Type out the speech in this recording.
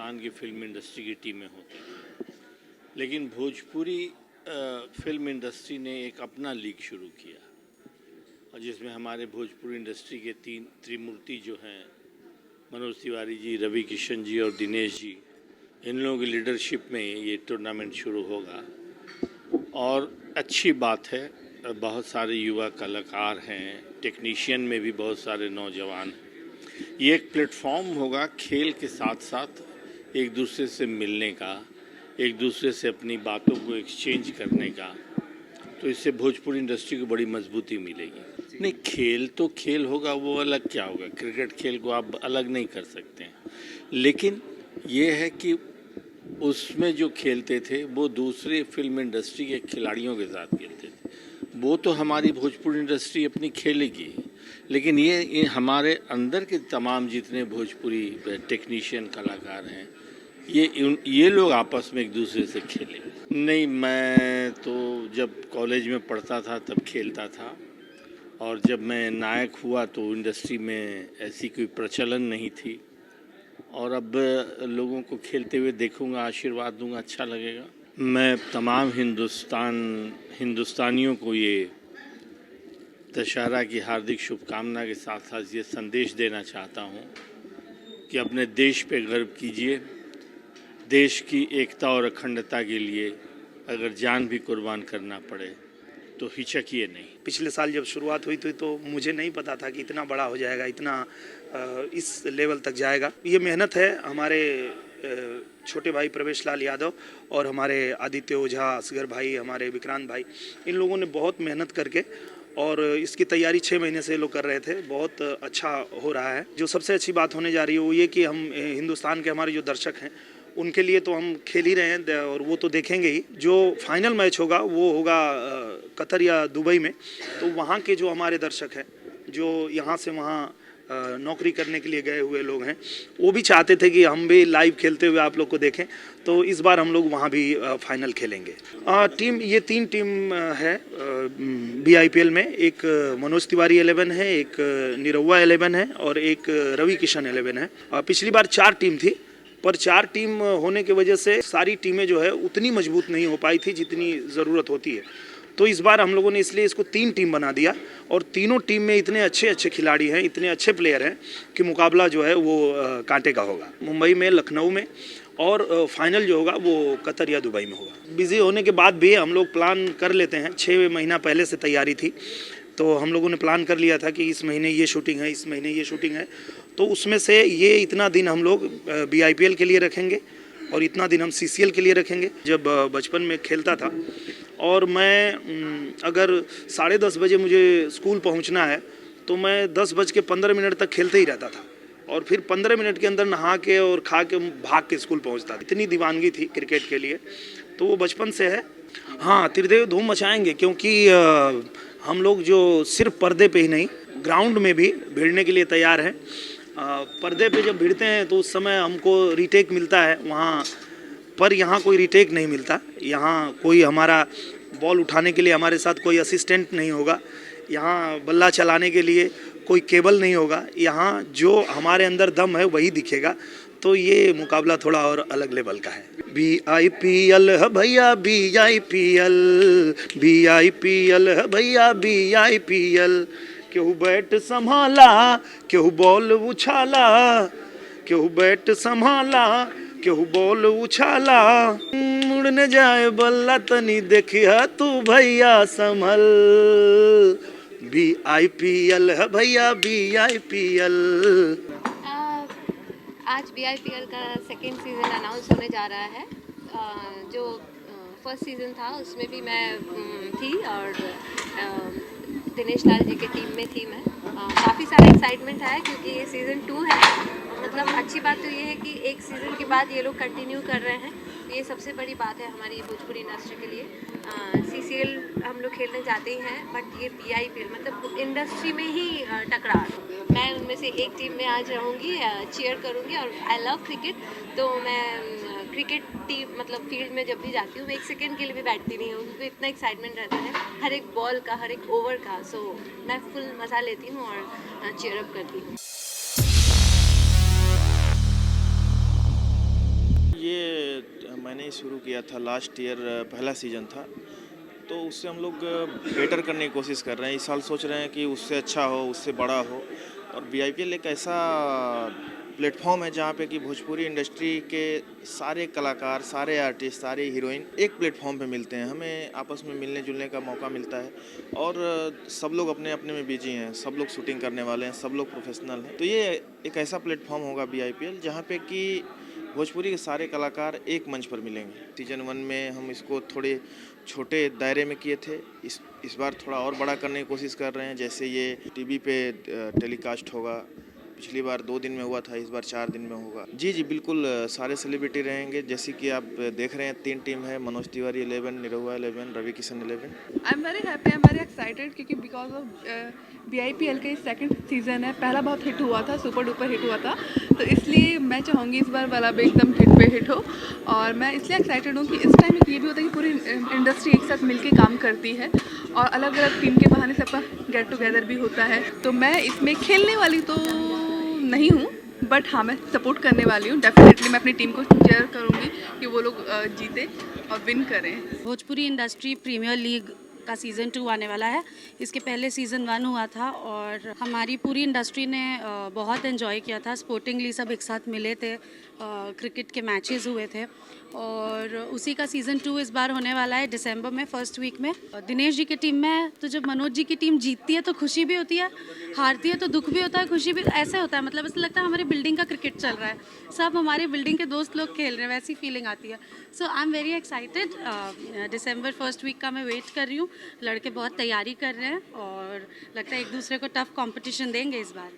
हिंदुस्तान की film industry की टीमें होती हैं, लेकिन भोजपुरी फिल्म इंडस्ट्री ने एक अपना लीग शुरू किया और जिसमें हमारे भोजपुरी इंडस्ट्री के 3 त्रिमूर्ति जो हैं, मनोज तिवारी जी, रवि किशन जी और दिनेश जी, इन लोगों की लीडरशिप में ये टूर्नामेंट शुरू होगा। और अच्छी बात है, बहुत सारे युवा कलाकार हैं, टेक्नीशियन में भी बहुत सारे नौजवान हैं। ये एक प्लेटफॉर्म होगा खेल के साथ साथ एक दूसरे से मिलने का, एक दूसरे से अपनी बातों को एक्सचेंज करने का। तो इससे भोजपुरी इंडस्ट्री को बड़ी मजबूती मिलेगी। नहीं, खेल तो खेल होगा, वो अलग क्या होगा, क्रिकेट खेल को आप अलग नहीं कर सकते हैं, लेकिन ये है कि उसमें जो खेलते थे वो दूसरे फिल्म इंडस्ट्री के खिलाड़ियों के साथ खेलते थे। वो तो हमारी भोजपुरी इंडस्ट्री अपनी खेलेगी, लेकिन ये हमारे अंदर के तमाम जितने भोजपुरी टेक्नीशियन कलाकार हैं, ये लोग आपस में एक दूसरे से खेले। नहीं, मैं तो जब कॉलेज में पढ़ता था तब खेलता था, और जब मैं नायक हुआ तो इंडस्ट्री में ऐसी कोई प्रचलन नहीं थी। और अब लोगों को खेलते हुए देखूंगा, आशीर्वाद दूंगा, अच्छा लगेगा। मैं तमाम हिंदुस्तानियों को ये दशहरा की हार्दिक शुभकामना के साथ साथ ये संदेश देना चाहता हूँ कि अपने देश पे गर्व कीजिए। देश की एकता और अखंडता के लिए अगर जान भी कुर्बान करना पड़े तो हिचकिए नहीं। पिछले साल जब शुरुआत हुई थी तो मुझे नहीं पता था कि इतना बड़ा हो जाएगा, इतना इस लेवल तक जाएगा। ये मेहनत है हमारे छोटे भाई प्रवेश लाल यादव और हमारे आदित्य ओझा, असगर भाई, हमारे विक्रांत भाई, इन लोगों ने बहुत मेहनत करके, और इसकी तैयारी 6 महीने से लोग कर रहे थे। बहुत अच्छा हो रहा है। जो सबसे अच्छी बात होने जा रही है वो ये कि हम हिंदुस्तान के हमारे जो दर्शक हैं उनके लिए तो हम खेल ही रहे हैं, और वो तो देखेंगे ही। जो फाइनल मैच होगा वो होगा कतर या दुबई में, तो वहाँ के जो हमारे दर्शक हैं, जो यहाँ से वहाँ नौकरी करने के लिए गए हुए लोग हैं, वो भी चाहते थे कि हम भी लाइव खेलते हुए आप लोग को देखें। तो इस बार हम लोग वहाँ भी फाइनल खेलेंगे। टीम, ये 3 टीम है BIPL में। एक मनोज तिवारी 11 है, एक निरहुआ 11 है और एक रवि किशन 11 है। पिछली बार 4 टीम थी, पर 4 टीम होने की वजह से सारी टीमें जो है उतनी मजबूत नहीं हो पाई थी जितनी ज़रूरत होती है। तो इस बार हम लोगों ने इसलिए इसको 3 टीम बना दिया, और तीनों टीम में इतने अच्छे अच्छे खिलाड़ी हैं, इतने अच्छे प्लेयर हैं कि मुकाबला जो है वो कांटे का होगा। मुंबई में, लखनऊ में, और फाइनल जो होगा वो कतर या दुबई में होगा। बिजी होने के बाद भी हम लोग प्लान कर लेते हैं। 6 महीना पहले से तैयारी थी, तो हम लोगों ने प्लान कर लिया था कि इस महीने ये शूटिंग है, इस महीने ये शूटिंग है। तो उसमें से ये इतना दिन हम लोग BIPL के लिए रखेंगे और इतना दिन हम CCL के लिए रखेंगे। जब बचपन में खेलता था और मैं अगर 10:30 बजे मुझे स्कूल पहुंचना है तो मैं 10:15 तक खेलते ही रहता था, और फिर 15 मिनट के अंदर नहा के और खा के भाग के स्कूल पहुंचता था। इतनी दीवानगी थी क्रिकेट के लिए, तो वो बचपन से है। हाँ, त्रिदेव धूम मचाएंगे, क्योंकि हम लोग जो सिर्फ पर्दे पे ही नहीं, ग्राउंड में भी भिड़ने के लिए तैयार हैं। पर्दे पे जब भिड़ते हैं तो उस समय हमको रीटेक मिलता है वहाँ, पर यहाँ कोई रीटेक नहीं मिलता। यहाँ कोई हमारा बॉल उठाने के लिए हमारे साथ कोई असिस्टेंट नहीं होगा, यहाँ बल्ला चलाने के लिए कोई केबल नहीं होगा। यहाँ जो हमारे अंदर दम है वही दिखेगा। तो ये मुकाबला थोड़ा और अलग लेवल का है। BIPL है भैया, BIPL, BIPL है भैया, BIPL। केहू बैट संभाला, केहू बॉल उछाला, केहू बैट संभाला, केहू बॉल उछाला। मुड़ने जाए बल्ला तनी देखिया तू भैया संभल। BIPL है भैया, BIPL। आज BIPL का 2nd सीज़न अनाउंस होने जा रहा है। जो फर्स्ट सीज़न था उसमें भी मैं थी, और दिनेश लाल जी की टीम में थी मैं। काफ़ी सारा एक्साइटमेंट है क्योंकि ये सीज़न 2 है। मतलब अच्छी बात तो ये है कि एक सीज़न के बाद ये लोग कंटिन्यू कर रहे हैं, तो ये सबसे बड़ी बात है हमारी भोजपुरी इंडस्ट्री के लिए। CCL हम लोग खेलने जाते ही हैं, बट ये BIPL मतलब इंडस्ट्री में ही टकरार। मैं उनमें से एक टीम में आज रहूँगी, चीयर करूँगी, और आई लव क्रिकेट। तो मैं क्रिकेट टीम मतलब फील्ड में जब भी जाती हूँ मैं 1 सेकेंड के लिए भी बैठती नहीं हूँ, क्योंकि इतना एक्साइटमेंट रहता है हर एक बॉल का, हर एक ओवर का। सो मैं फुल मज़ा लेती हूँ और चीयर अप करती हूँ। ये मैंने शुरू किया था लास्ट ईयर, पहला सीज़न था, तो उससे हम लोग बेटर करने की कोशिश कर रहे हैं। इस साल सोच रहे हैं कि उससे अच्छा हो, उससे बड़ा हो। और BIPL एक ऐसा प्लेटफॉर्म है जहाँ पे कि भोजपुरी इंडस्ट्री के सारे कलाकार, सारे आर्टिस्ट, सारे हीरोइन एक प्लेटफॉर्म पे मिलते हैं। हमें आपस में मिलने जुलने का मौका मिलता है और सब लोग अपने अपने में बिजी हैं, सब लोग शूटिंग करने वाले हैं, सब लोग प्रोफेशनल हैं। तो ये एक ऐसा प्लेटफॉर्म होगा BIPL जहाँ पे कि भोजपुरी के सारे कलाकार एक मंच पर मिलेंगे। सीजन 1 में हम इसको थोड़े छोटे दायरे में किए थे, इस बार थोड़ा और बड़ा करने की कोशिश कर रहे हैं। जैसे ये टीवी पे टेलीकास्ट होगा, पिछली बार 2 दिन में हुआ था, इस बार 4 दिन में होगा। जी बिल्कुल, सारे सेलिब्रिटी रहेंगे। जैसे कि आप देख रहे हैं 3 टीम है, Manoj Tiwari 11, Nirahua 11, Ravi Kishan 11। I am very happy, I am very excited क्योंकि बिकॉज ऑफ BIPL का ये सेकंड सीज़न है। पहला बहुत हिट हुआ था, सुपर डुपर हिट हुआ था, तो इसलिए मैं चाहूँगी इस बार वाला भी एकदम हिट पे हिट हो। और मैं इसलिए एक्साइटेड हूँ कि इस टाइम ये भी होता है कि पूरी इंडस्ट्री एक साथ मिलके काम करती है और अलग अलग टीम के बहाने सबका गेट टुगेदर भी होता है। तो मैं इसमें खेलने वाली तो नहीं हूँ, बट हाँ मैं सपोर्ट करने वाली हूँ। डेफिनेटली मैं अपनी टीम को चेयर करूँगी कि वो लोग जीते और विन करें। भोजपुरी इंडस्ट्री प्रीमियर लीग का सीज़न 2 आने वाला है। इसके पहले सीज़न 1 हुआ था और हमारी पूरी इंडस्ट्री ने बहुत एंजॉय किया था। स्पोर्टिंगली सब एक साथ मिले थे, क्रिकेट के मैचेस हुए थे और उसी का सीज़न 2 इस बार होने वाला है दिसंबर में, फर्स्ट वीक में। दिनेश जी की टीम में तो जब मनोज जी की टीम जीतती है तो खुशी भी होती है, हारती है तो दुख भी होता है, खुशी भी। ऐसे होता है, मतलब ऐसा लगता है हमारी बिल्डिंग का क्रिकेट चल रहा है, सब हमारे बिल्डिंग के दोस्त लोग खेल रहे हैं, वैसी फीलिंग आती है। So I am very excited. December first week का मैं वेट कर रही हूँ। लड़के बहुत तैयारी कर रहे हैं और लगता है एक दूसरे को टफ कंपटीशन देंगे इस बार।